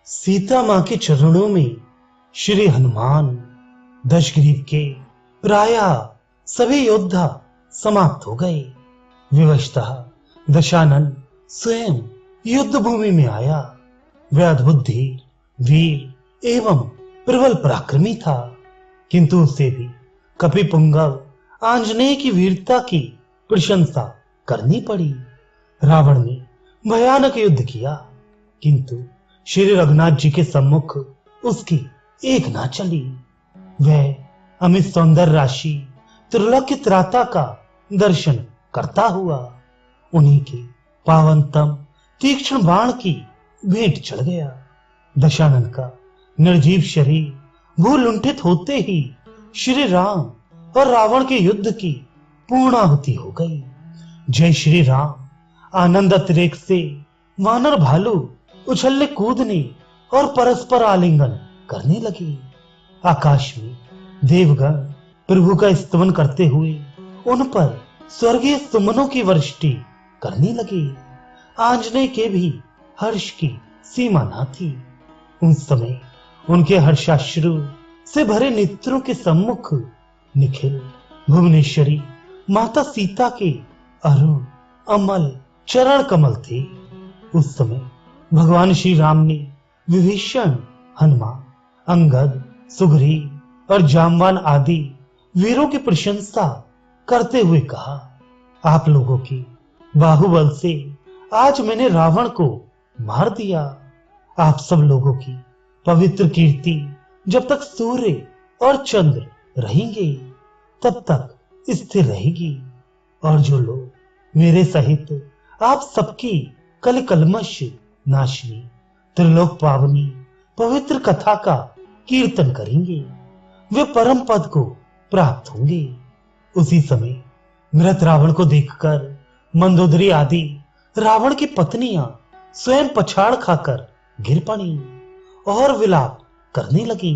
सीता मां के चरणों में श्री हनुमान दशग्रीव के प्राय सभी योद्धा समाप्त हो गए। विवशतः दशानन स्वयं युद्ध भूमि में आया। वह अद्भुत धीर, वीर एवं प्रबल पराक्रमी था, किंतु उसे भी कपिपुंगव आंजनेय की वीरता की प्रशंसा करनी पड़ी। रावण ने भयानक युद्ध किया, किंतु श्री रघुनाथ जी के सम्मुख उसकी एक ना चली। वह अमित सौंदर्य राशि त्रिलोक्य त्राता का दर्शन करता हुआ उन्हीं के पावनतम तीक्ष्ण बाण की भेंट चढ़ गया। दशानन का निर्जीव शरीर भूलुंठित होते ही श्री राम और रावण के युद्ध की पूर्णाहुति हो गई। जय श्री राम आनंद अतिरेक से वानर भालू उछलने कूदने और परस्पर आलिंगन करने लगे। आकाश में देवगण प्रभु का स्तवन करते हुए उन पर स्वर्गीय सुमनों की वृष्टि करने लगे। आंजनेय के भी हर्ष की सीमा न थी। उस समय उनके हर्षाश्रु से भरे नेत्रों के सम्मुख निखिल भुवनेश्वरी माता सीता के अरुण अमल चरण कमल थे। उस समय भगवान श्री राम ने विभीषण, हनुमान, अंगद, सुग्रीव और जामवान आदि वीरों की प्रशंसा करते हुए कहा, आप लोगों की बाहुबल से आज मैंने रावण को मार दिया। आप सब लोगों की पवित्र कीर्ति जब तक सूर्य और चंद्र रहेंगे तब तक स्थिर रहेगी, और जो लोग मेरे सहित आप सबकी कल कलमश नाशनी त्रिलोक पावनी पवित्र कथा का कीर्तन करेंगे, वे परम पद को प्राप्त होंगे। उसी समय मृत रावण को देखकर मंदोदरी आदि रावण की पत्नियां स्वयं पछाड़ खाकर गिर पड़ी और विलाप करने लगी।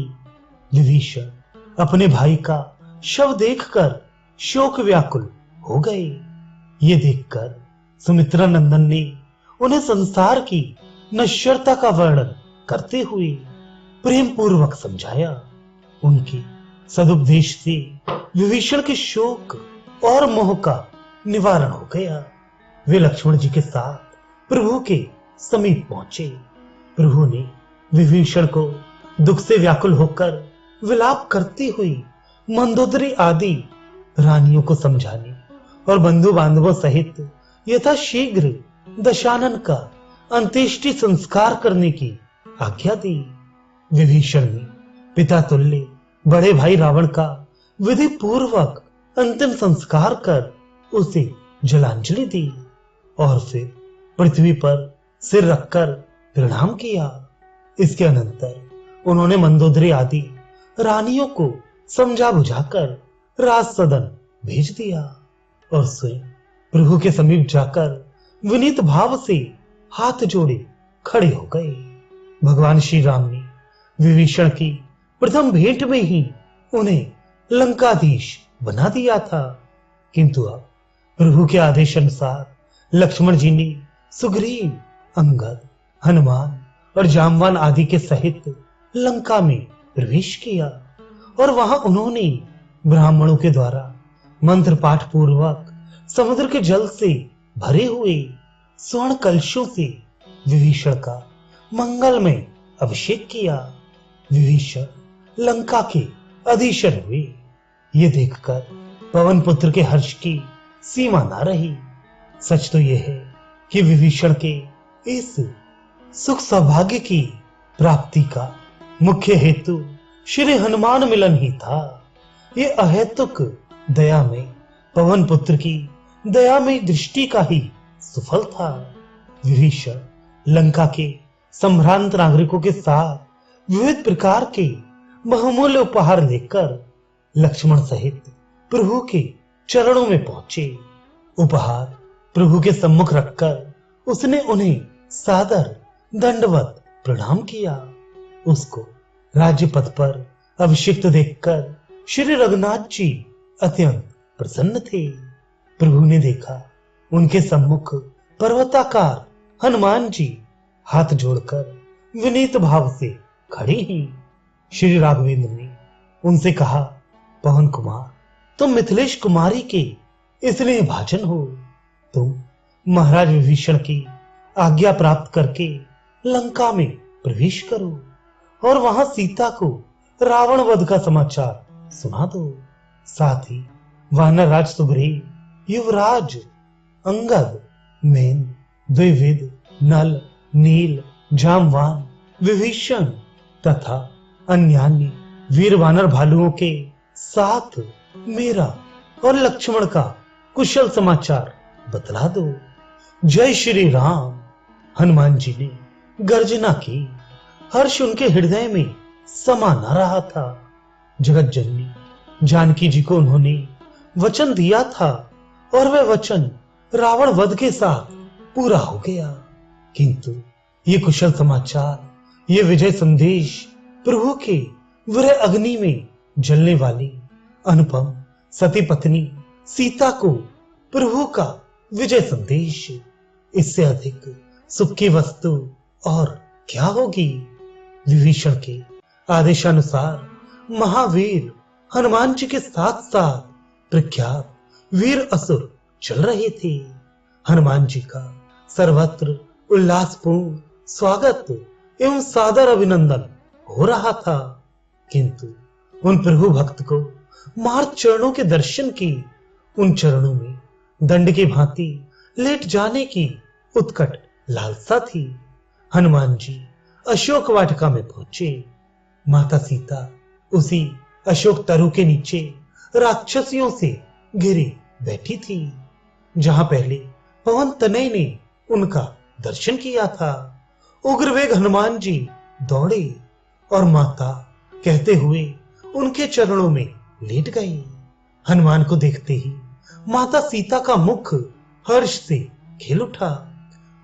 विभीषण अपने भाई का शव देखकर शोक व्याकुल हो गए। ये देखकर सुमित्रा नंदन ने उन्हें संसार की नश्वरता का वर्णन करते हुए प्रेम पूर्वक समझाया। उनके सदुपदेश से विभीषण के शोक और मोह का निवारण हो गया। वे लक्ष्मण जी के साथ प्रभु के समीप पहुंचे। प्रभु ने विभीषण को दुख से व्याकुल होकर विलाप करती हुई मंदोदरी आदि रानियों को समझाने और बंधु बांधवों सहित यथा शीघ्र दशानन का अंत्येष्टि संस्कार करने की आज्ञा दी। विभीषण ने पिता तुल्य बड़े भाई रावण का विधि पूर्वक अंतिम संस्कार कर उसे जलांजलि दी और फिर पृथ्वी पर सिर रखकर प्रणाम किया। इसके अनंतर उन्होंने मंदोदरी आदि रानियों को समझा बुझाकर राज सदन भेज दिया और स्वयं प्रभु के समीप जाकर विनीत भाव से हाथ जोड़े खड़े हो गए। भगवान श्री राम ने विभीषण की प्रथम भेंट में ही उन्हें लंकाधीश बना दिया था, किंतु अब प्रभु के आदेश अनुसार लक्ष्मण जी ने सुग्रीव, अंगद, हनुमान और जामवान आदि के सहित लंका में प्रवेश किया और वहां उन्होंने ब्राह्मणों के द्वारा मंत्र पाठ पूर्वक समुद्र के जल से भरे हुए स्वर्ण कलशों से विभीषण का मंगलमय अभिषेक किया। विभीषण लंका के अधीश्वर हुए। ये देखकर पवन पुत्र के हर्ष की सीमा ना रही। सच तो यह है कि विभीषण के इस सुख सौभाग्य की प्राप्ति का मुख्य हेतु श्री हनुमान मिलन ही था। ये अहेतुक दया में पवन पुत्र की दया में दृष्टि का ही सुफल था। विभीषण लंका के संभ्रांत नागरिकों के साथ विविध प्रकार के बहुमूल्य उपहार लेकर लक्ष्मण सहित प्रभु के चरणों में पहुंचे। उपहार प्रभु के सम्मुख रखकर उसने उन्हें सादर दंडवत प्रणाम किया। उसको राज्य पद पर अभिषिक्त देखकर श्री रघुनाथ जी अत्यंत प्रसन्न थे। प्रभु ने देखा उनके सम्मुख पर्वताकार हनुमान जी हाथ जोड़कर विनीत भाव से खड़ी हैं। श्री राघवेंद्र ने उनसे कहा, पवन कुमार, तुम मिथिलेश कुमारी के इसलिए भाजन हो। तुम महाराज विभीषण की आज्ञा प्राप्त करके लंका में प्रवेश करो और वहां सीता को रावण वध का समाचार सुना दो। साथ ही वानर राज सुग्रीव, युवराज अंगद, मेन, द्विविद, नल, नील, जामवान, विभीषण तथा अन्य वीर वानर भालुओं के साथ मेरा और लक्ष्मण का कुशल समाचार बतला दो। जय श्री राम। हनुमान जी ने गर्जना की। हर्ष उनके हृदय में समा न रहा था। जगत जननी जानकी जी को उन्होंने वचन दिया था और वह वचन रावण वध के साथ पूरा हो गया। किंतु ये कुशल समाचार, ये विजय संदेश प्रभु के वीर अग्नि में जलने वाली अनुपम सती पत्नी सीता को प्रभु का विजय संदेश, इससे अधिक सुख की वस्तु और क्या होगी। विभीषण के आदेशानुसार महावीर हनुमान जी के साथ साथ प्रख्यात वीर असुर चल रहे थे। हनुमान जी का सर्वत्र उल्लासपूर्ण स्वागत एवं सादर अभिनंदन हो रहा था। किंतु उन प्रभु भक्त को मार्ग चरणों के दर्शन की, उन चरणों में दंड की भांति लेट जाने की उत्कट लालसा थी। हनुमान जी अशोक वाटिका में पहुंचे। माता सीता उसी अशोक तरु के नीचे राक्षसियों से घिरी बैठी थी, जहां पहले पवन तनय ने उनका दर्शन किया था। उग्रवेग हनुमान जी दौड़े और माता कहते हुए उनके चरणों में लेट गए। हनुमान को देखते ही माता सीता का मुख हर्ष से खिल उठा।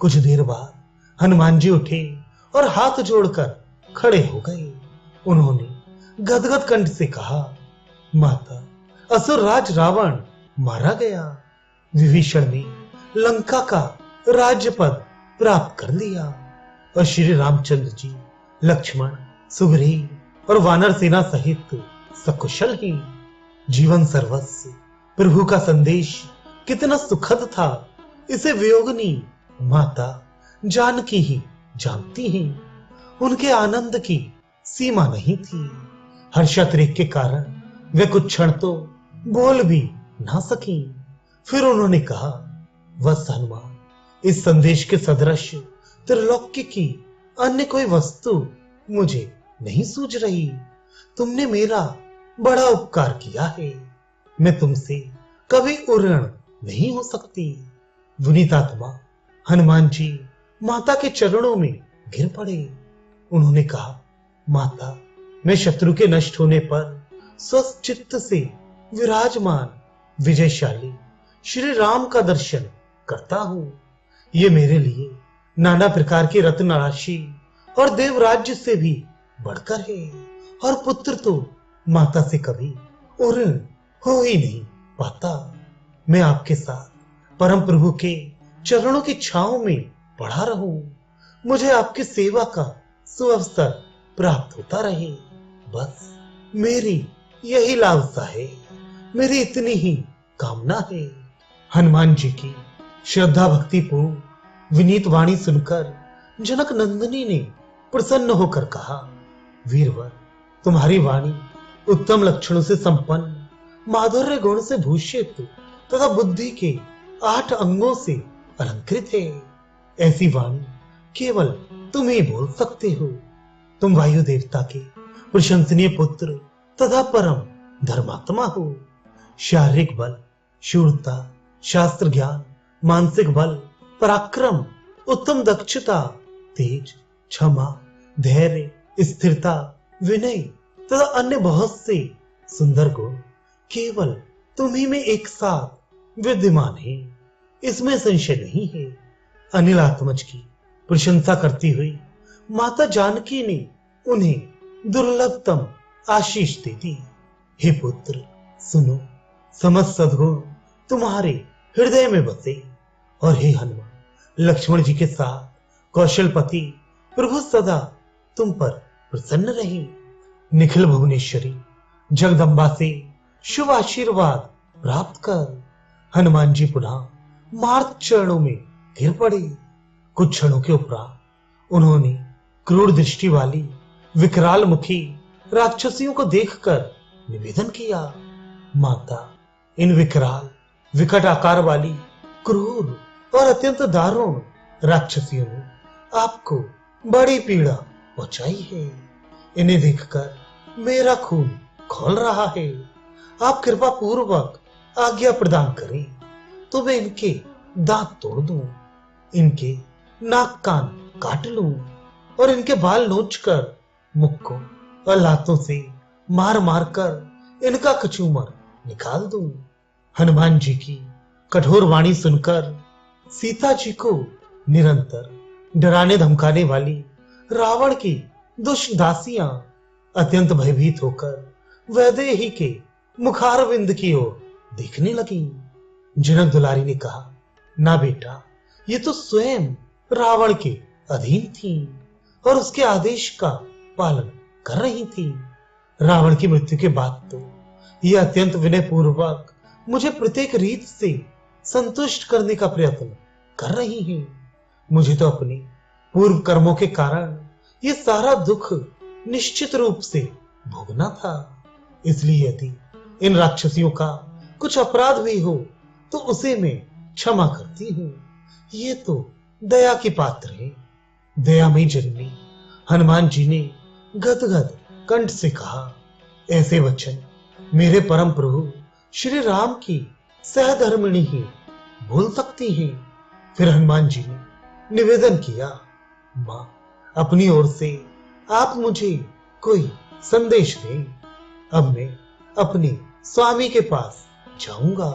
कुछ देर बाद हनुमान जी उठे और हाथ जोड़कर खड़े हो गए। उन्होंने गदगद कंठ से कहा, माता, असुर राज रावण मारा गया। विभीषण ने लंका का राज्य पद प्राप्त कर लिया और श्री रामचंद्र जी, लक्ष्मण, सुग्रीव और वानर सेना सहित सकुशल ही। जीवन सर्वस्व प्रभु का संदेश कितना सुखद था, इसे वियोगिनी माता जानकी ही जानती हैं। उनके आनंद की सीमा नहीं थी। हर्षातिरेक के कारण वे कुछ क्षण तो बोल भी ना सकी। फिर उन्होंने कहा, वत्स हनुमान, इस संदेश के सदृश त्रिलोक्य की अन्य कोई वस्तु मुझे नहीं सूझ रही। तुमने मेरा बड़ा उपकार किया है, मैं तुमसे कभी उऋण नहीं हो सकती। विनीतात्मा हनुमान जी माता के चरणों में गिर पड़े। उन्होंने कहा, माता, मैं शत्रु के नष्ट होने पर स्वस्थ चित्त से विराजमान विजयशाली श्री राम का दर्शन करता हूं। ये मेरे लिए नाना प्रकार की रत्न राशि और देवराज्य से भी बढ़कर है, और पुत्र तो माता से कभी उऋण हो ही नहीं पाता। मैं आपके साथ परम प्रभु के चरणों की छांव में पड़ा रहूं, मुझे आपकी सेवा का सुअवसर प्राप्त होता रहे, बस मेरी यही लालसा है, मेरी इतनी ही कामना है। हनुमान जी की श्रद्धा भक्ति पूर्ण विनीत वाणी सुनकर जनक नंदिनी ने प्रसन्न होकर कहा, वीरवर, तुम्हारी वाणी उत्तम लक्षणों से संपन्न, माधुर्य गुण से भूषित तथा बुद्धि के 8 अंगों से अलंकृत है। ऐसी वाणी केवल तुम ही बोल सकते हो। तुम वायु देवता के प्रशंसनीय पुत्र तथा परम धर्मात्मा हो। शारीरिक बल, शूरता, शास्त्र ज्ञान, मानसिक बल, पराक्रम, उत्तम दक्षता, तेज, क्षमा, धैर्य, स्थिरता, विनय तथा अन्य बहुत से सुंदर गुण केवल तुम्ही में एक साथ विद्यमान है, इसमें संशय नहीं है। अनिल आत्मज की प्रशंसा करती हुई माता जानकी ने उन्हें दुर्लभतम आशीष दे दी। हे पुत्र, सुनो, समस्त सद्गुण तुम्हारे हृदय में बसे, और हे हनुमान, लक्ष्मण जी के साथ कौशलपति प्रभु सदा तुम पर प्रसन्न रही। निखिल भुवनेश्वरी जगदम्बा से शुभ आशीर्वाद प्राप्त कर हनुमान जी पुनः मार्ग चरणों में गिर पड़े। कुछ क्षणों के उपरांत उन्होंने क्रूर दृष्टि वाली विकराल मुखी राक्षसियों को देखकर निवेदन किया, माता, इन विकराल विकट आकार वाली क्रूर और अत्यंत दारुण राक्षसियों ने आपको बड़ी पीड़ा पहुंचाई है। इन्हें देखकर मेरा खून खौल रहा है। आप कृपा पूर्वक आज्ञा प्रदान करें तो मैं इनके दांत तोड़ दूं, इनके नाक कान काट लूं और इनके बाल नोचकर मुक्कों और लातों से मार मार कर इनका कचूमर निकाल दूं। हनुमान जी की कठोर वाणी सुनकर सीता जी को निरंतर डराने धमकाने वाली रावण की दुष्ट दासियां अत्यंत भयभीत होकर वैदेही के मुखारविंद की ओर देखने लगी। जनक दुलारी ने कहा, ना बेटा, ये तो स्वयं रावण के अधीन थी और उसके आदेश का पालन कर रही थी। रावण की मृत्यु के बाद तो ये अत्यंत विनय पूर्वक मुझे प्रत्येक रीत से संतुष्ट करने का प्रयत्न कर रही हैं। मुझे तो अपने पूर्व कर्मों के कारण ये सारा दुख निश्चित रूप से भोगना था। इसलिए यदि इन राक्षसियों का कुछ अपराध भी हो तो उसे मैं क्षमा करती हूँ। ये तो दया के पात्र है। दयामयी जननी हनुमान जी ने गदगद कंठ से कहा, ऐसे वचन मेरे परम प्रभु श्री राम की सहधर्मिणी ही बोल सकती हैं। फिर हनुमान जी ने निवेदन किया, मां, अपनी ओर से आप मुझे कोई संदेश दें। अब मैं अपने स्वामी के पास जाऊंगा।